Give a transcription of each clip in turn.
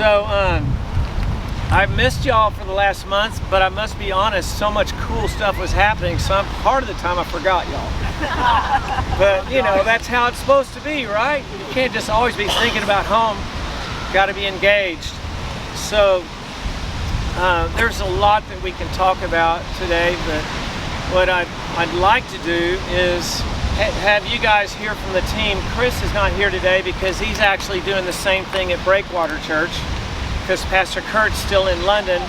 So I've missed y'all for the last month, but I must be honest, so much cool stuff was happening, so part of the time I forgot y'all. But you know, that's how it's supposed to be, right? You can't just always be thinking about home, got to be engaged. So there's a lot that we can talk about today, but what I'd like to do is have you guys hear from the team. Chris is not here today because he's actually doing the same thing at Breakwater Church, because Pastor Kurt's still in London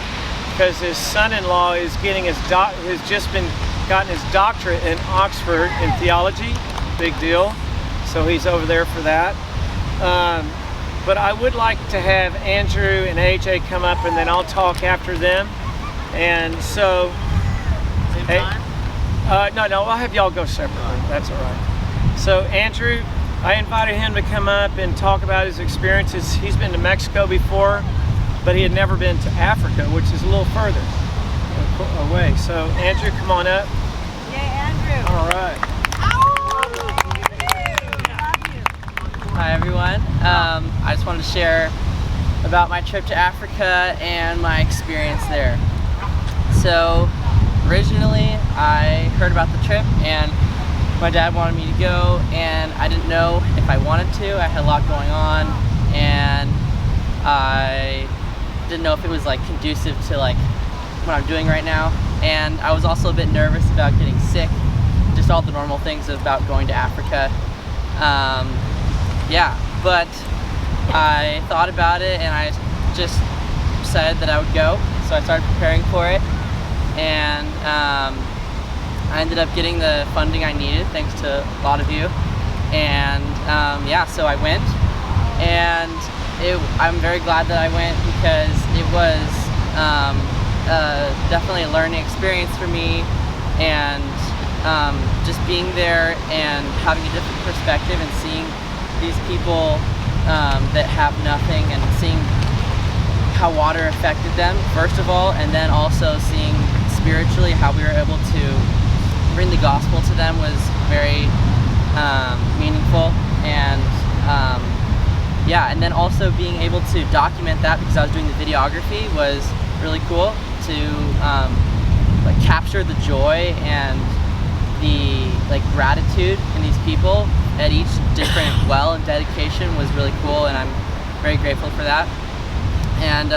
because his son-in-law is getting has just gotten his doctorate in Oxford in theology. Big deal. So he's over there for that. But I would like to have Andrew and AJ come up, and then I'll talk after them. And so, Same time? No, I'll have y'all go separately. That's all right. So Andrew, I invited him to come up and talk about his experiences. He's been to Mexico before, but he had never been to Africa, which is a little further away. So Andrew, come on up. Yay, Andrew. All right. Hi everyone. I just wanted to share about my trip to Africa and my experience there. So originally I heard about the trip and my dad wanted me to go, and I didn't know if I wanted to. I had a lot going on and I didn't know if it was like conducive to like what I'm doing right now, and I was also a bit nervous about getting sick, just all the normal things about going to Africa. Yeah, but I thought about it and I just decided that I would go, so I started preparing for it, and I ended up getting the funding I needed thanks to a lot of you, and yeah, so I went, and I'm very glad that I went because it was definitely a learning experience for me, and just being there and having a different perspective and seeing these people that have nothing, and seeing how water affected them first of all, and then also seeing spiritually how we were able to bring the gospel to them was very meaningful. And yeah, and then also being able to document that because I was doing the videography was really cool to like capture the joy and the like gratitude in these people at each different well, and dedication was really cool, and I'm very grateful for that. And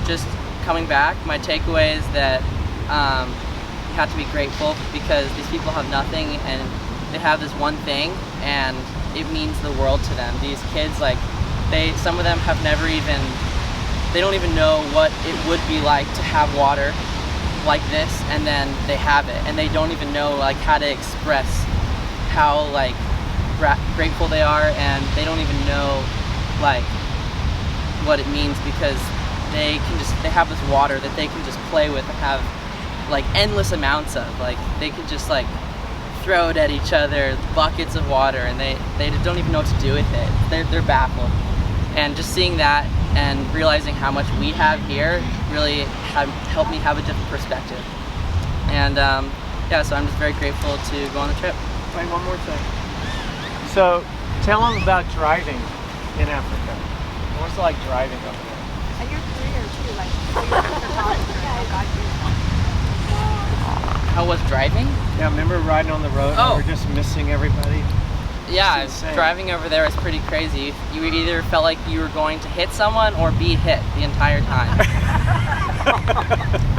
just coming back, my takeaway is that you have to be grateful because these people have nothing and they have this one thing, and it means the world to them. These kids, like some of them have they don't even know what it would be like to have water like this, and then they have it, and they don't even know like how to express how like grateful they are, and they don't even know like what it means because they have this water that they can just play with and have like endless amounts of. Like they can just like throw it at each other, buckets of water, and they don't even know what to do with it. They're baffled. And just seeing that and realizing how much we have here really helped me have a different perspective. And yeah, so I'm just very grateful to go on the trip. Wait, one more thing. So tell them about driving in Africa. What's it like driving over there? And your career too, like God How was driving? Yeah, remember riding on the road and we were just missing everybody? Yeah, driving over there is pretty crazy. You either felt like you were going to hit someone or be hit the entire time.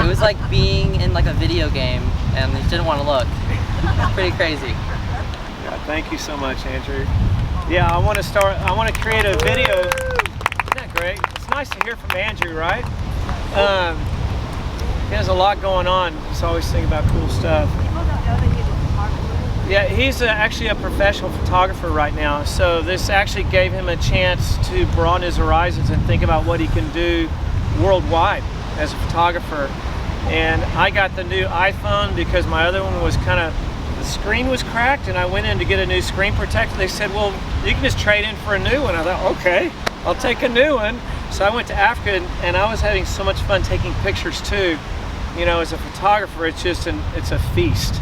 It was like being in like a video game and you didn't want to look. Pretty crazy. Yeah, thank you so much, Andrew. Yeah, I want to create a video. Isn't that great? It's nice to hear from Andrew, right? He has a lot going on. He's always thinking about cool stuff. People don't know that he's a photographer. Yeah, he's actually a professional photographer right now. So this actually gave him a chance to broaden his horizons and think about what he can do worldwide as a photographer. And I got the new iPhone because my other one was the screen was cracked, and I went in to get a new screen protector. They said, well, you can just trade in for a new one. I thought, okay, I'll take a new one. So I went to Africa, and I was having so much fun taking pictures too. You know, as a photographer, it's a feast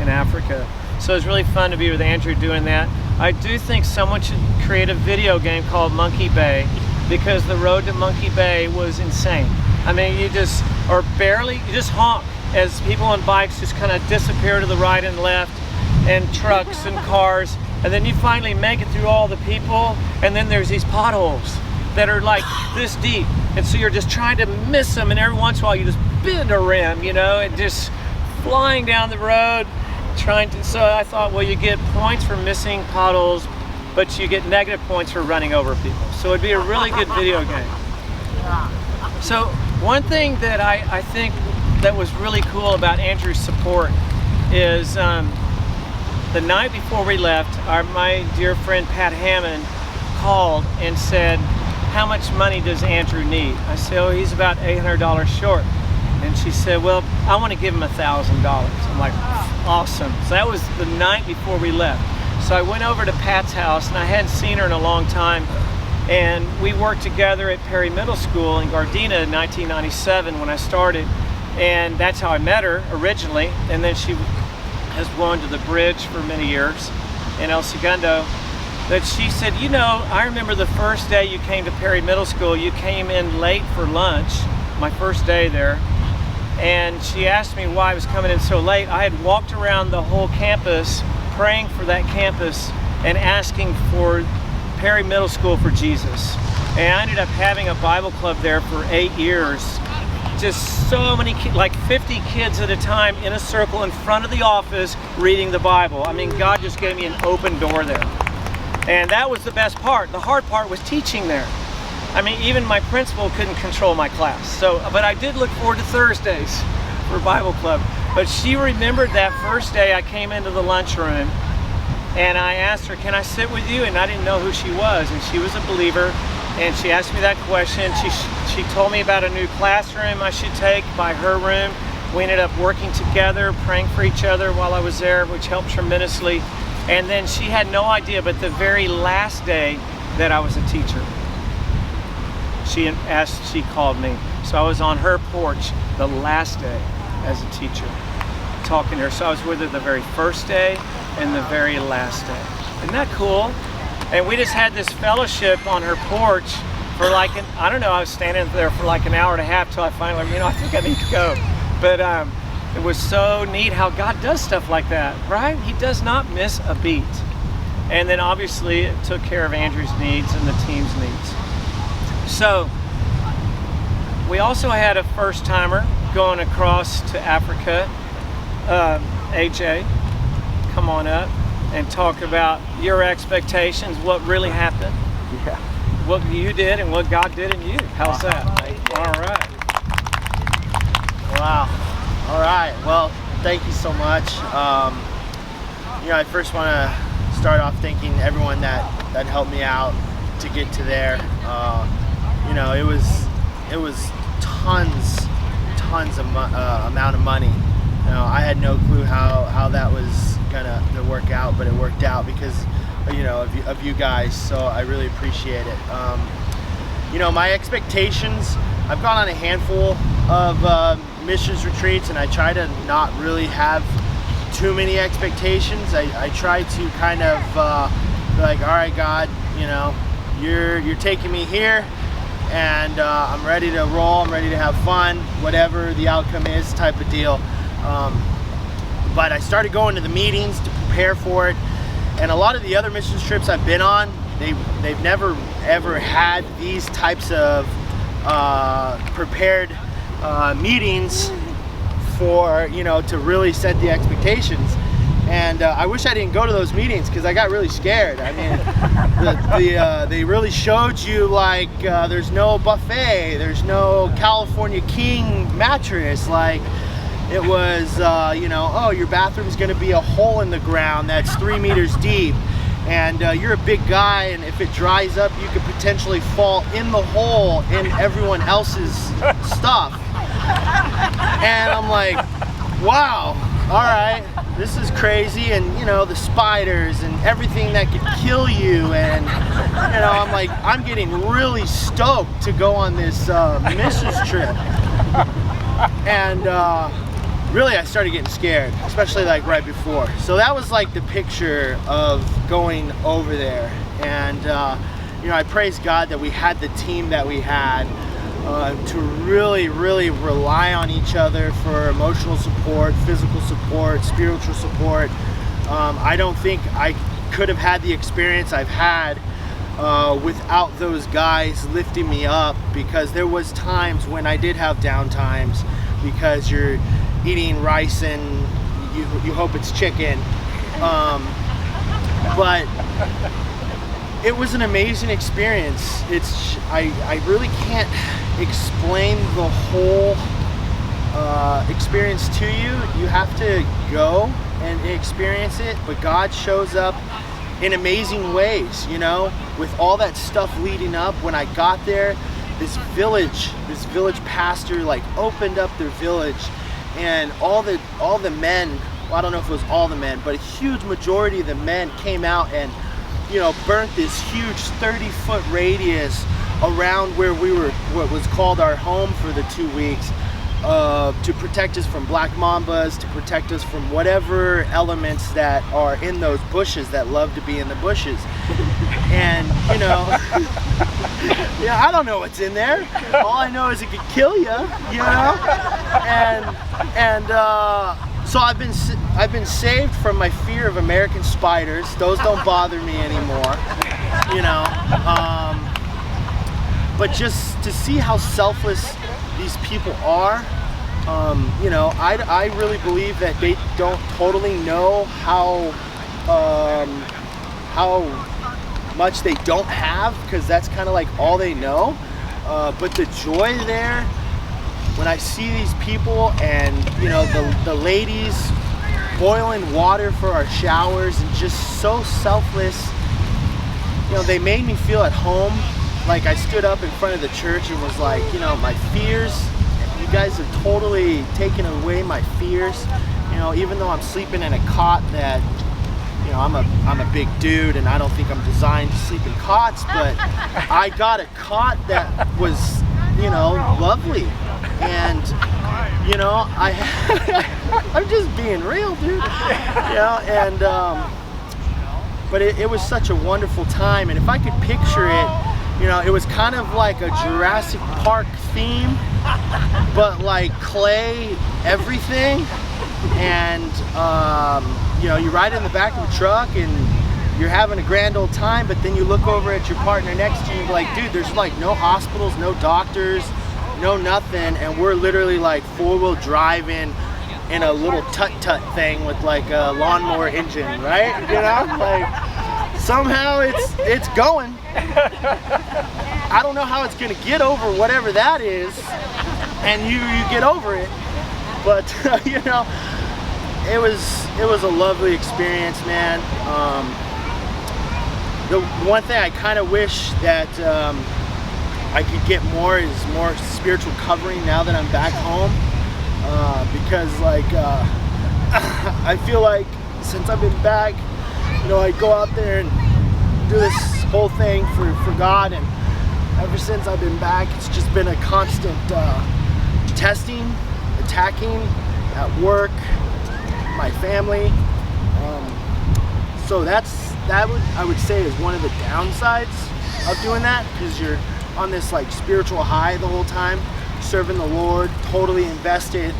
in Africa. So it's really fun to be with Andrew doing that. I do think someone should create a video game called Monkey Bay, because the road to Monkey Bay was insane. I mean, you just honk as people on bikes just kind of disappear to the right and left, and trucks and cars, and then you finally make it through all the people, and then there's these potholes that are like this deep, and so you're just trying to miss them, and every once in a while you just bend a rim, you know, and just flying down the road trying to. So I thought, well, you get points for missing potholes, but you get negative points for running over people, so it'd be a really good video game. So one thing that I think that was really cool about Andrew's support is the night before we left, my dear friend Pat Hammond called and said, how much money does Andrew need? I said, oh, he's about $800 short. And she said, well, I want to give him $1,000. I'm like, awesome. So that was the night before we left. So I went over to Pat's house, and I hadn't seen her in a long time. And we worked together at Perry Middle School in Gardena in 1997 when I started. And that's how I met her originally. And then she has gone to the bridge for many years in El Segundo. But she said, you know, I remember the first day you came to Perry Middle School, you came in late for lunch, my first day there. And she asked me why I was coming in so late. I had walked around the whole campus praying for that campus and asking for Perry Middle School for Jesus. And I ended up having a Bible club there for 8 years. Just so many kids, like 50 kids at a time in a circle in front of the office reading the Bible. I mean, God just gave me an open door there. And that was the best part. The hard part was teaching there. I mean, even my principal couldn't control my class. So, but I did look forward to Thursdays for Bible club. But she remembered that first day I came into the lunchroom and I asked her, can I sit with you? And I didn't know who she was. And she was a believer. And she asked me that question. She told me about a new classroom I should take by her room. We ended up working together, praying for each other while I was there, which helped tremendously. And then she had no idea, but the very last day that I was a teacher, she called me. So I was on her porch the last day as a teacher, talking to her. So I was with her the very first day and the very last day. Isn't that cool? And we just had this fellowship on her porch for like, I don't know, I was standing there for like an hour and a half till I finally, you know, I think I need to go. But it was so neat how God does stuff like that, right? He does not miss a beat. And then obviously it took care of Andrew's needs and the team's needs. So we also had a first timer going across to Africa. AJ, come on up and talk about your expectations, what really happened. Yeah. What you did and what God did in you. How's that? All right. Wow. All right. Well, thank you so much. You know, I first want to start off thanking everyone that helped me out to get to there. You know, it was tons of amount of money. You know, I had no clue how that was gonna work out, but it worked out because, you know, of you guys. So I really appreciate it. You know, my expectations. I've gone on a handful of missions retreats, and I try to not really have too many expectations. I try to kind of be like, all right, God, you know, you're taking me here, and I'm ready to roll. I'm ready to have fun, whatever the outcome is, type of deal. But I started going to the meetings to prepare for it, and a lot of the other missions trips I've been on, they've never ever had these types of prepared meetings for, you know, to really set the expectations. And I wish I didn't go to those meetings because I got really scared. I mean, they really showed you like there's no buffet, there's no California King mattress. Like it was, you know, oh, your bathroom's going to be a hole in the ground that's 3 meters deep. And you're a big guy, and if it dries up, you could potentially fall in the hole in everyone else's stuff. And I'm like, wow, all right, this is crazy. And, you know, the spiders and everything that could kill you. And, you know, I'm like, I'm getting really stoked to go on this missions trip. And really, I started getting scared, especially like right before. So that was like the picture of going over there. And you know, I praise God that we had the team that we had, to really rely on each other for emotional support, physical support, spiritual support. I don't think I could have had the experience I've had without those guys lifting me up, because there was times when I did have down times, because you're eating rice and you hope it's chicken. But it was an amazing experience. I really can't explain the whole experience to you. You have to go and experience it, but God shows up in amazing ways, you know, with all that stuff leading up. When I got there, this village pastor like opened up their village, and all the men, well, I don't know if it was all the men, but a huge majority of the men came out and, you know, burnt this huge 30-foot radius around where we were, what was called our home for the 2 weeks, to protect us from black mambas, to protect us from whatever elements that are in those bushes that love to be in the bushes. And, you know, yeah, I don't know what's in there. All I know is it could kill you, you know? And so I've been saved from my fear of American spiders. Those don't bother me anymore, you know? But just to see how selfless these people are, you know, I really believe that they don't totally know how much they don't have, because that's kind of like all they know. But the joy there, when I see these people, and, you know, the ladies boiling water for our showers, and just so selfless, you know, they made me feel at home. Like, I stood up in front of the church and was like, you know, my fears, you guys have totally taken away my fears. You know, even though I'm sleeping in a cot that, you know, I'm a big dude and I don't think I'm designed to sleep in cots, but I got a cot that was, you know, lovely. And, you know, I'm just being real, dude. You know, and, but it was such a wonderful time. And if I could picture it, you know, it was kind of like a Jurassic Park theme, but like clay everything. And, you know, you ride in the back of the truck and you're having a grand old time, but then you look over at your partner next to you and you're like, dude, there's like no hospitals, no doctors, no nothing. And we're literally like four-wheel driving in a little tut-tut thing with like a lawnmower engine, right? You know, like somehow it's going. I don't know how it's gonna get over whatever that is, and you get over it. But you know, it was a lovely experience, man. The one thing I kind of wish that I could get more is more spiritual covering now that I'm back home, because like I feel like since I've been back, you know, I go out there and do this whole thing for God, and ever since I've been back, it's just been a constant testing, attacking at work, my family. So I would say is one of the downsides of doing that, because you're on this like spiritual high the whole time, serving the Lord, totally invested,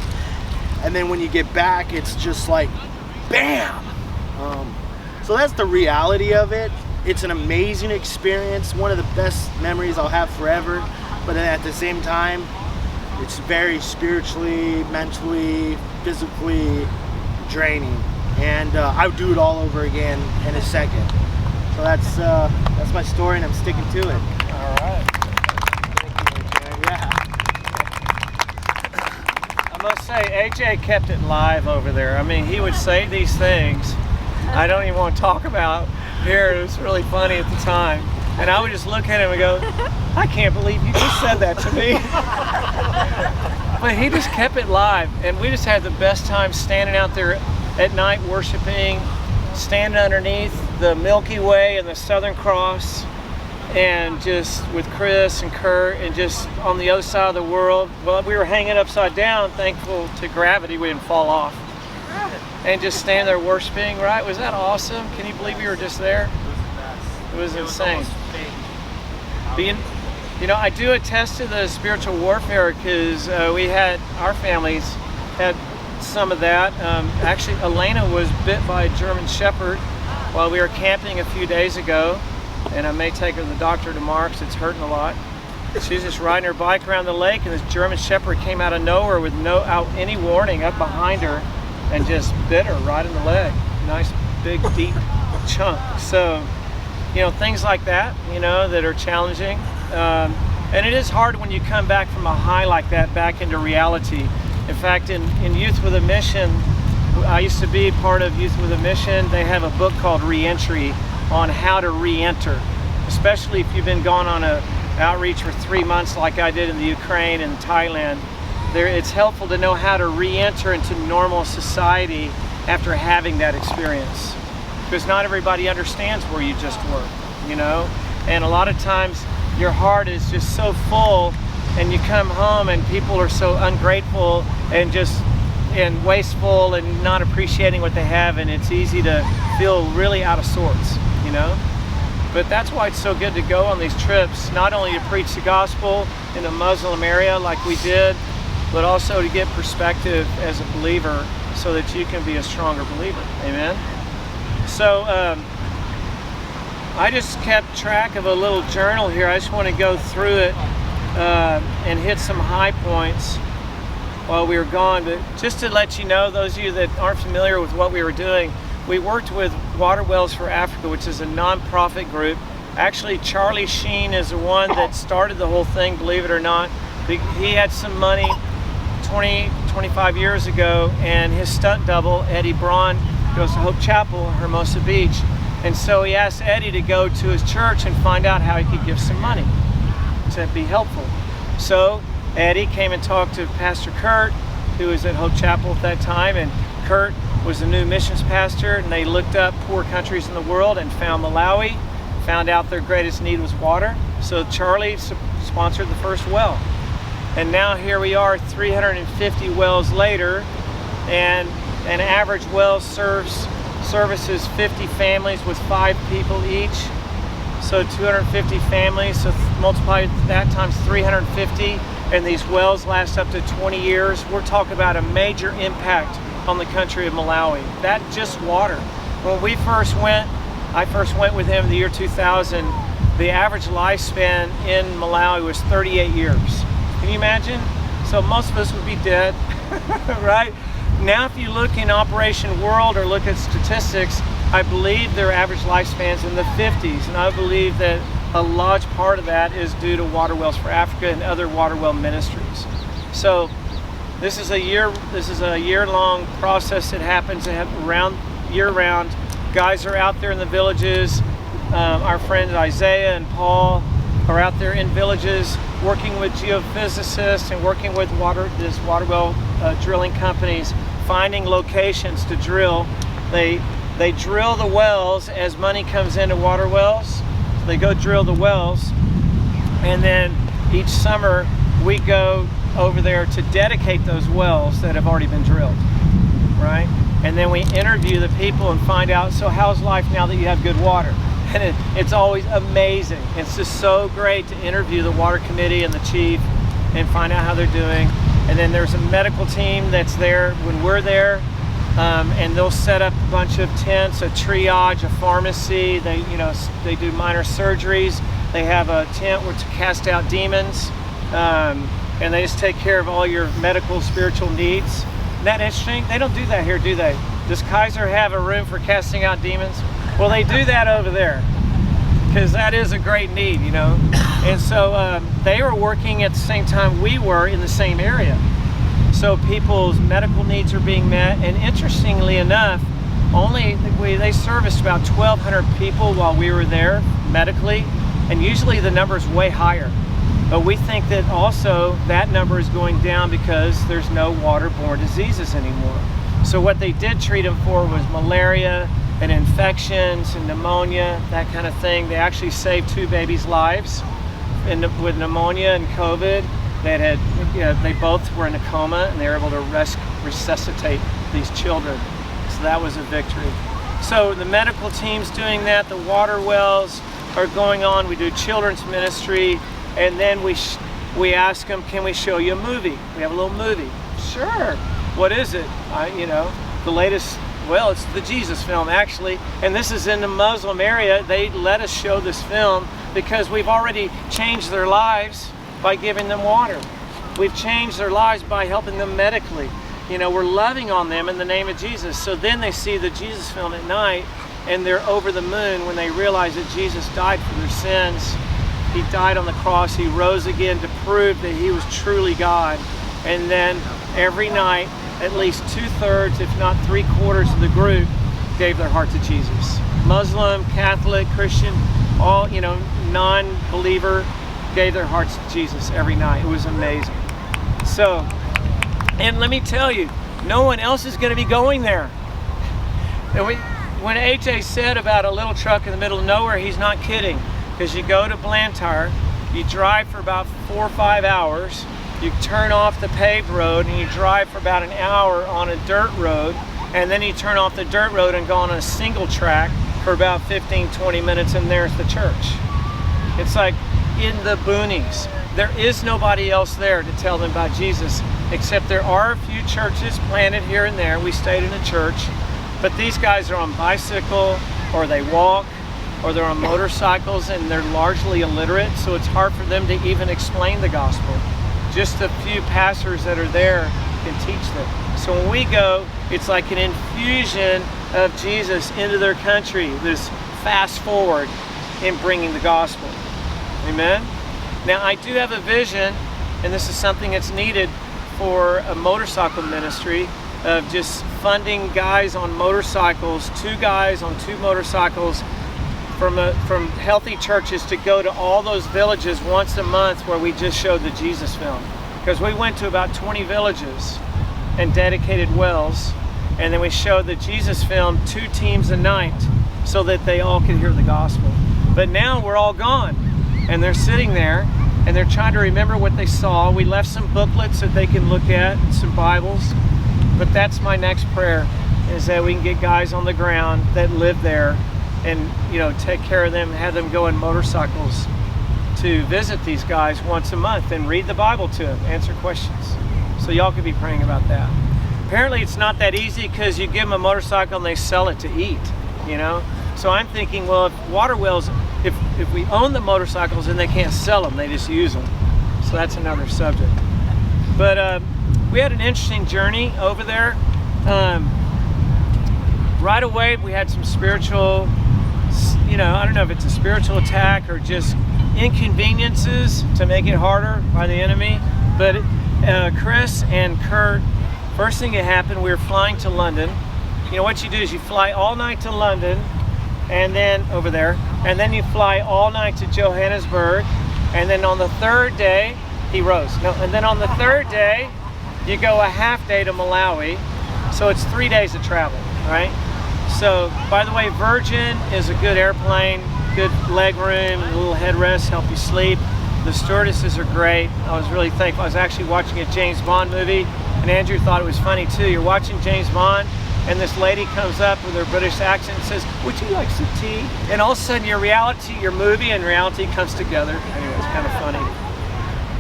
and then when you get back, it's just like bam. So that's the reality of it. It's an amazing experience, one of the best memories I'll have forever, but at the same time, it's very spiritually, mentally, physically draining, and I would do it all over again in a second. So that's my story, and I'm sticking to it. All right. Thank you, yeah. I must say, AJ kept it live over there. I mean, he would say these things I don't even want to talk about here. It was really funny at the time. And I would just look at him and go, I can't believe you just said that to me. But he just kept it live, and we just had the best time standing out there at night worshiping, standing underneath the Milky Way and the Southern Cross, and just with Chris and Kurt, and just on the other side of the world. Well, we were hanging upside down, thankful to gravity we didn't fall off. And just standing there worshiping, right? Was that awesome? Can you believe we were just there? It was insane. being, you know, I do attest to the spiritual warfare because our families had some of that. Actually, Elena was bit by a German Shepherd while we were camping a few days ago, and I may take her to the doctor tomorrow because it's hurting a lot. She's just riding her bike around the lake, and this German Shepherd came out of nowhere with any warning up behind her and just bit her right in the leg. Nice, big, deep chunk. So, you know, things like that, you know, that are challenging. And it is hard when you come back from a high like that back into reality. In fact, in Youth with a Mission, I used to be part of Youth with a Mission. They have a book called Re-Entry on how to re-enter, especially if you've been gone on a outreach for 3 months like I did in the Ukraine and Thailand. It's helpful to know how to re-enter into normal society after having that experience, because not everybody understands where you just were, you know, and a lot of times your heart is just so full and you come home and people are so ungrateful and wasteful and not appreciating what they have, and it's easy to feel really out of sorts, you know. But that's why it's so good to go on these trips, not only to preach the gospel in a Muslim area like we did, but also to get perspective as a believer so that you can be a stronger believer. Amen. So I just kept track of a little journal here. I just want to go through it and hit some high points while we were gone. But just to let you know, those of you that aren't familiar with what we were doing, we worked with Water Wells for Africa, which is a non-profit group. Actually, Charlie Sheen is the one that started the whole thing, believe it or not. He had some money 25 years ago, and his stunt double, Eddie Braun, goes to Hope Chapel, Hermosa Beach. And so he asked Eddie to go to his church and find out how he could give some money to be helpful. So Eddie came and talked to Pastor Kurt, who was at Hope Chapel at that time, and Kurt was the new missions pastor, and they looked up poor countries in the world and found Malawi, found out their greatest need was water. So Charlie sponsored the first well. And now here we are 350 wells later, and an average well services 50 families with 5 people each. So 250 families, so multiply that times 350, and these wells last up to 20 years. We're talking about a major impact on the country of Malawi. That just water. When I first went with him in the year 2000, the average lifespan in Malawi was 38 years. Can you imagine? So most of us would be dead, right? Now if you look in Operation World or look at statistics, I believe their average lifespan's in the 50s, and I believe that a large part of that is due to Water Wells for Africa and other water well ministries. So this is a year-long process that happens year-round. Guys are out there in the villages. Our friends Isaiah and Paul are out there in villages working with geophysicists and working with water well drilling companies, finding locations to drill. They drill the wells as money comes into water wells. So they go drill the wells, and then each summer we go over there to dedicate those wells that have already been drilled, right? And then we interview the people and find out, so how's life now that you have good water? And it's always amazing. It's just so great to interview the water committee and the chief and find out how they're doing. And then there's a medical team that's there when we're there, and they'll set up a bunch of tents, a triage, a pharmacy. They do minor surgeries. They have a tent to cast out demons. And they just take care of all your medical, spiritual needs. Isn't that interesting? They don't do that here, do they? Does Kaiser have a room for casting out demons? Well, they do that over there, because that is a great need, you know. And so they were working at the same time we were in the same area. So people's medical needs are being met, and interestingly enough, they serviced about 1,200 people while we were there medically, and usually the number is way higher. But we think that also that number is going down because there's no waterborne diseases anymore. So what they did treat them for was malaria and infections and pneumonia, that kind of thing. They actually saved 2 babies' lives with pneumonia and COVID. They both were in a coma, and they were able to resuscitate these children. So that was a victory. So the medical team's doing that, the water wells, are going on. We do children's ministry, and then we ask them, can we show you a movie? We have a little movie. Sure. What is it? The latest, well, it's the Jesus film actually, and this is in the Muslim area. They let us show this film because we've already changed their lives by giving them water. We've changed their lives by helping them medically. We're loving on them in the name of Jesus. So then they see the Jesus film at night, and they're over the moon when they realize that Jesus died for their sins. He died on the cross. He rose again to prove that he was truly God. And then every night, at least 2/3, if not 3/4 of the group gave their heart to Jesus. Muslim, Catholic, Christian, all, non-believer gave their hearts to Jesus every night. It was amazing. So, and let me tell you, no one else is going to be going there. And when AJ said about a little truck in the middle of nowhere, he's not kidding. Because you go to Blantyre, you drive for about 4 or 5 hours, you turn off the paved road and you drive for about an hour on a dirt road, and then you turn off the dirt road and go on a single track for about 15-20 minutes, and there's the church. It's like in the boonies. There is nobody else there to tell them about Jesus, except there are a few churches planted here and there. We stayed in a church, but these guys are on bicycle, or they walk, or they're on motorcycles, and they're largely illiterate, so it's hard for them to even explain the gospel. Just a few pastors that are there can teach them. So when we go, it's like an infusion of Jesus into their country, this fast forward in bringing the gospel. Amen? Now I do have a vision, and this is something that's needed for a motorcycle ministry, of just funding guys on motorcycles, 2 guys on 2 motorcycles from healthy churches to go to all those villages once a month where we just showed the Jesus film. Because we went to about 20 villages and dedicated wells, and then we showed the Jesus film 2 teams a night so that they all could hear the gospel. But now we're all gone, and they're sitting there and they're trying to remember what they saw. We left some booklets that they can look at, and some Bibles. But that's my next prayer, is that we can get guys on the ground that live there and take care of them, have them go in motorcycles to visit these guys once a month and read the Bible to them, answer questions. So y'all could be praying about that. Apparently it's not that easy, because you give them a motorcycle and they sell it to eat, So I'm thinking, well, if water wells, if we own the motorcycles and they can't sell them, they just use them. So that's another subject. But we had an interesting journey over there. Right away we had some spiritual, I don't know if it's a spiritual attack or just inconveniences to make it harder by the enemy. But Chris and Kurt, first thing that happened, we were flying to London. What you do is you fly all night to London, and then over there, and then you fly all night to Johannesburg, and then on the 3rd day, and then on the 3rd day, you go a half day to Malawi. So it's 3 days of travel, right? So, by the way, Virgin is a good airplane, good leg room, a little headrest, help you sleep. The stewardesses are great. I was really thankful. I was actually watching a James Bond movie, and Andrew thought it was funny too. You're watching James Bond, and this lady comes up with her British accent and says, "Would you like some tea?" And all of a sudden your movie and reality comes together. Anyway, it's kind of funny.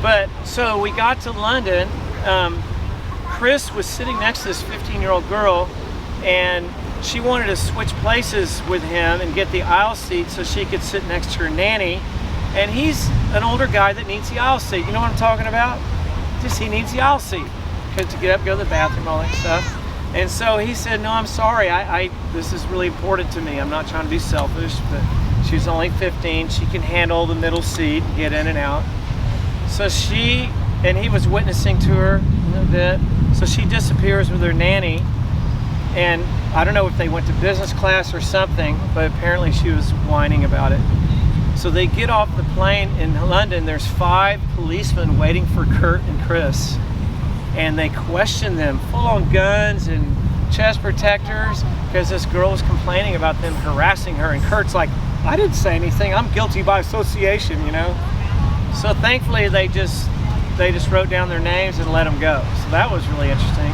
But, so we got to London. Chris was sitting next to this 15-year-old girl, and she wanted to switch places with him and get the aisle seat so she could sit next to her nanny. And he's an older guy that needs the aisle seat. You know what I'm talking about? Just he needs the aisle seat to get up, go to the bathroom, all that stuff. And so he said, "No, I'm sorry. This is really important to me. I'm not trying to be selfish." But she's only 15. She can handle the middle seat, get in and out. So he was witnessing to her a little bit. So she disappears with her nanny. And I don't know if they went to business class or something, but apparently she was whining about it. So they get off the plane in London. There's 5 policemen waiting for Kurt and Chris. And they question them, full on guns and chest protectors, because this girl was complaining about them harassing her. And Kurt's like, "I didn't say anything. I'm guilty by association, So thankfully they just wrote down their names and let them go. So that was really interesting.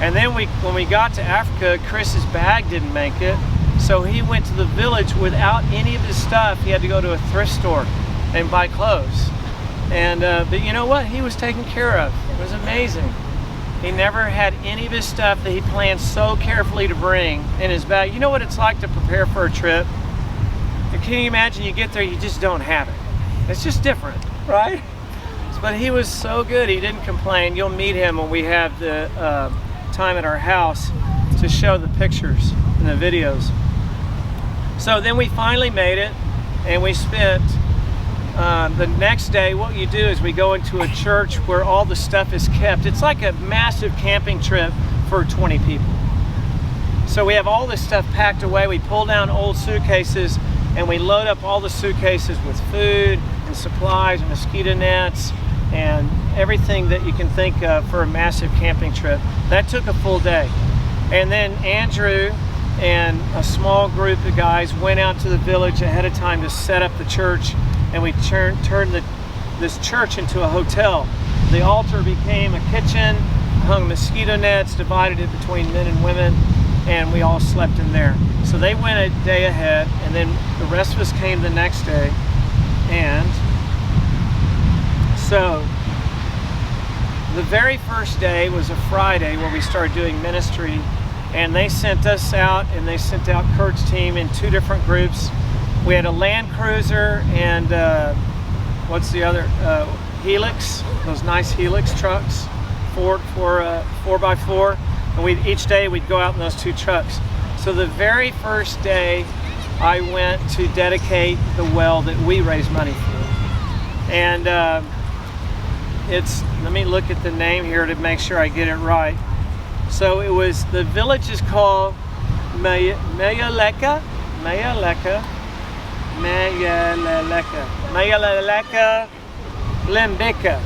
And then when we got to Africa, Chris's bag didn't make it. So he went to the village without any of his stuff. He had to go to a thrift store and buy clothes. And but you know what? He was taken care of. It was amazing. He never had any of his stuff that he planned so carefully to bring in his bag. You know what it's like to prepare for a trip? And can you imagine you get there, you just don't have it. It's just different, right? But he was so good, he didn't complain. You'll meet him when we have the time at our house to show the pictures and the videos. So then we finally made it, and we spent the next day. What you do is we go into a church where all the stuff is kept. It's like a massive camping trip for 20 people. So we have all this stuff packed away. We pull down old suitcases and we load up all the suitcases with food and supplies and mosquito nets and everything that you can think of for a massive camping trip. That took a full day. And then Andrew and a small group of guys went out to the village ahead of time to set up the church, and we turned this church into a hotel. The altar became a kitchen, hung mosquito nets, divided it between men and women, and we all slept in there. So they went a day ahead, and then the rest of us came the next day. And so the very first day was a Friday where we started doing ministry, and they sent us out, and they sent out Kurt's team in 2 different groups. We had a Land Cruiser and what's the other? Helix, those nice Helix trucks, 4x4, and each day we'd go out in those 2 trucks. So the very first day I went to dedicate the well that we raised money for. And let me look at the name here to make sure I get it right. So the village is called Mayaleka Limbika.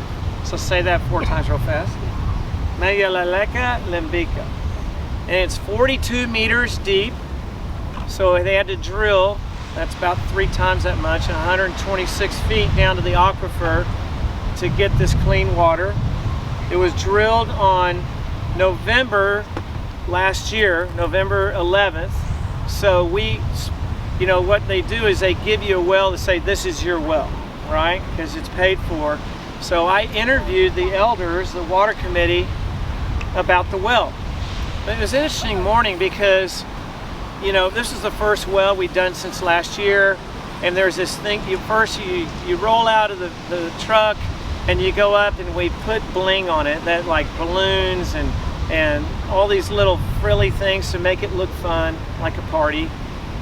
So say that 4 times real fast. Mayaleka Limbika. And it's 42 meters deep. So they had to drill, that's about 3 times that much, 126 feet down to the aquifer to get this clean water. It was drilled on November last year, November 11th. So what they do is they give you a well to say, this is your well, right? Because it's paid for. So I interviewed the elders, the water committee, about the well. It was an interesting morning because, this is the first well we've done since last year. And there's this thing, you roll out of the truck and you go up, and we put bling on it, that like balloons and all these little frilly things to make it look fun, like a party.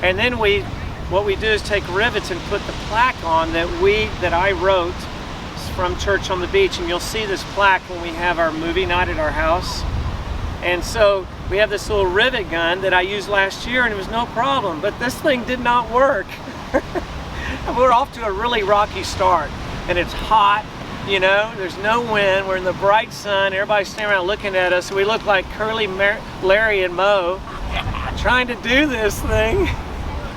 And then what we do is take rivets and put the plaque on that I wrote from Church on the Beach, and you'll see this plaque when we have our movie night at our house. And so we have this little rivet gun that I used last year, and it was no problem, but this thing did not work. We're off to a really rocky start, and it's hot. There's no wind, we're in the bright sun, everybody's standing around looking at us. We look like Curly, Larry, and Moe trying to do this thing.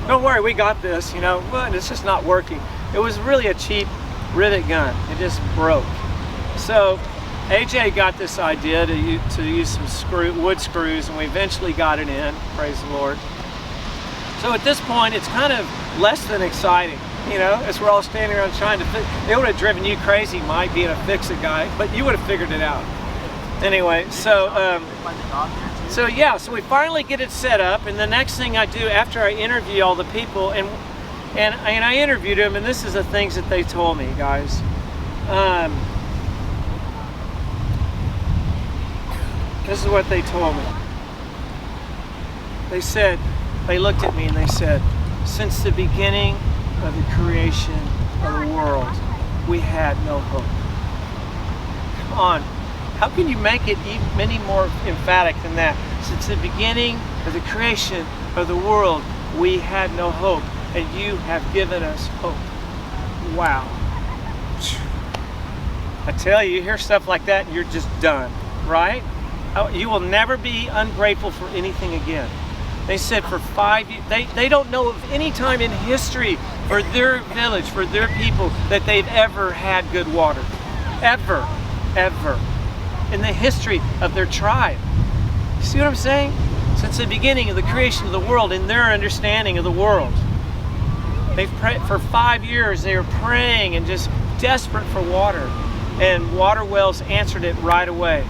Don't worry, we got this, but it's just not working. It was really a cheap rivet gun. It just broke. So AJ got this idea to use some wood screws, and we eventually got it in, praise the Lord. So at this point, it's kind of less than exciting. As we're all standing around trying to fix. It would have driven you crazy, Mike, being a fix-it guy, but you would have figured it out. Anyway, so we finally get it set up, and the next thing I do after I interview all the people, and I interviewed them, and this is the things that they told me, guys. This is what they told me. They looked at me and they said, since the beginning of the creation of the world, we had no hope. Come on, how can you make it even any more emphatic than that? Since the beginning of the creation of the world, we had no hope, and you have given us hope. Wow. I tell you, you hear stuff like that and you're just done, right? You will never be ungrateful for anything again. They said for 5 years, they don't know of any time in history for their village, for their people, that they've ever had good water. Ever. In the history of their tribe. You see what I'm saying? since the beginning of the creation of the world in their understanding of the world. They've prayed for 5 years. They were praying and just desperate for water, and water wells answered it right away.